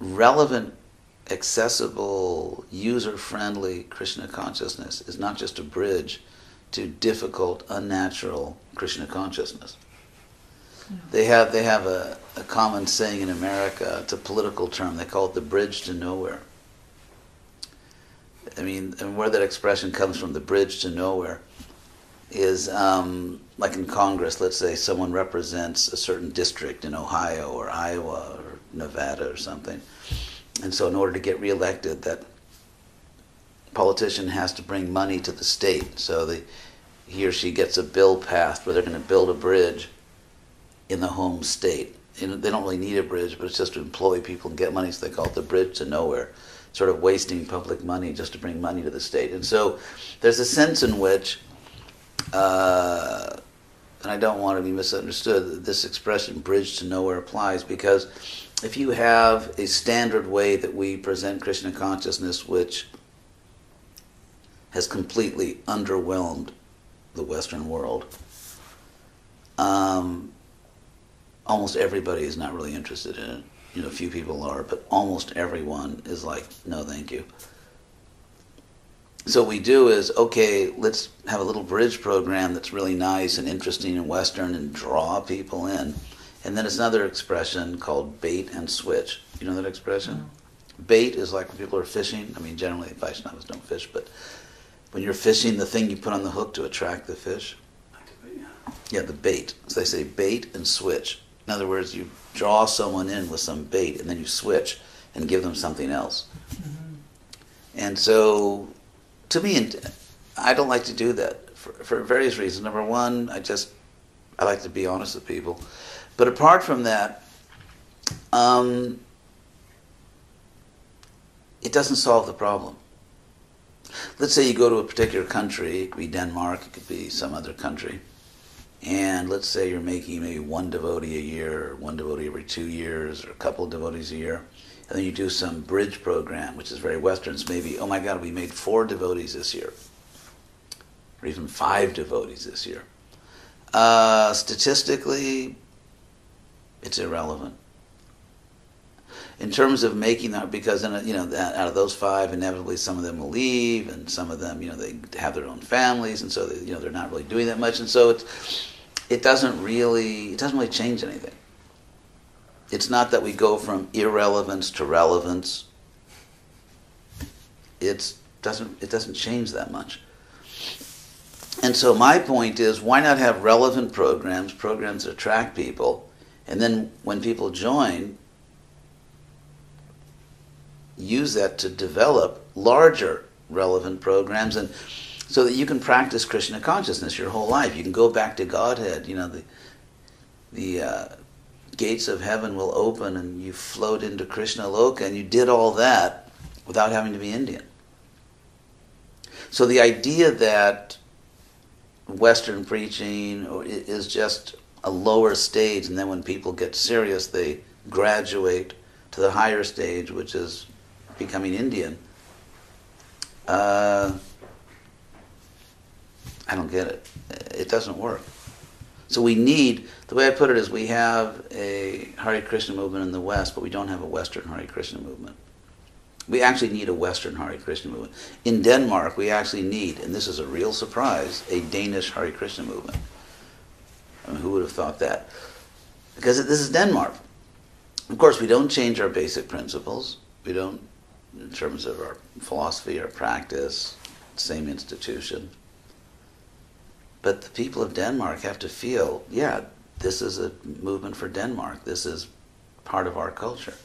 relevant, accessible, user-friendly Krishna consciousness is not just a bridge to difficult, unnatural Krishna consciousness. They have a common saying in America. It's a political term. They call it the bridge to nowhere. I mean, and where that expression comes from, the bridge to nowhere, is like in Congress. Let's say someone represents a certain district in Ohio or Iowa or Nevada or something, and so in order to get reelected, that politician has to bring money to the state. So he or she gets a bill passed where they're going to build a bridge in the home state. You know, they don't really need a bridge, but it's just to employ people and get money, so they call it the bridge to nowhere. Sort of wasting public money just to bring money to the state. And so there's a sense in which, and I don't want to be misunderstood, that this expression, bridge to nowhere, applies, because if you have a standard way that we present Krishna consciousness which has completely underwhelmed the Western world, almost everybody is not really interested in it. You know, a few people are, but almost everyone is like, no, thank you. So what we do is, okay, let's have a little bridge program that's really nice and interesting and Western and draw people in. And then it's another expression called bait and switch. You know that expression? Mm-hmm. Bait is like when people are fishing. I mean, generally Vaishnavas don't fish, but when you're fishing, the thing you put on the hook to attract the fish. Yeah, the bait. So they say bait and switch. In other words, you draw someone in with some bait and then you switch and give them something else. Mm-hmm. And so, to me, I don't like to do that for various reasons. Number one, I like to be honest with people. But apart from that, it doesn't solve the problem. Let's say you go to a particular country, it could be Denmark, it could be some other country, and let's say you're making maybe one devotee a year, or one devotee every 2 years, or a couple of devotees a year, and then you do some bridge program, which is very Western. It's maybe, oh my God, we made 4 devotees this year, or even 5 devotees this year. Statistically, it's irrelevant. In terms of making that, because out of those 5, inevitably some of them will leave, and some of them, they have their own families, and so they're not really doing that much, and so it doesn't really change anything. It's not that we go from irrelevance to relevance. It doesn't change that much. And so my point is, why not have relevant programs that attract people, and then when people join, use that to develop larger relevant programs, and so that you can practice Krishna consciousness your whole life. You can go back to Godhead. The gates of heaven will open and you float into Krishna Loka, and you did all that without having to be Indian. So the idea that Western preaching is just a lower stage, and then when people get serious they graduate to the higher stage, which is becoming Indian, I don't get it. It doesn't work. So we need, the way I put it is, we have a Hare Krishna movement in the West, but we don't have a Western Hare Krishna movement. We actually need a Western Hare Krishna movement. In Denmark, we actually need, and this is a real surprise, a Danish Hare Krishna movement. I mean, who would have thought that? Because this is Denmark. Of course, we don't change our basic principles. We don't, in terms of our philosophy, our practice, same institution. But the people of Denmark have to feel, yeah, this is a movement for Denmark. This is part of our culture.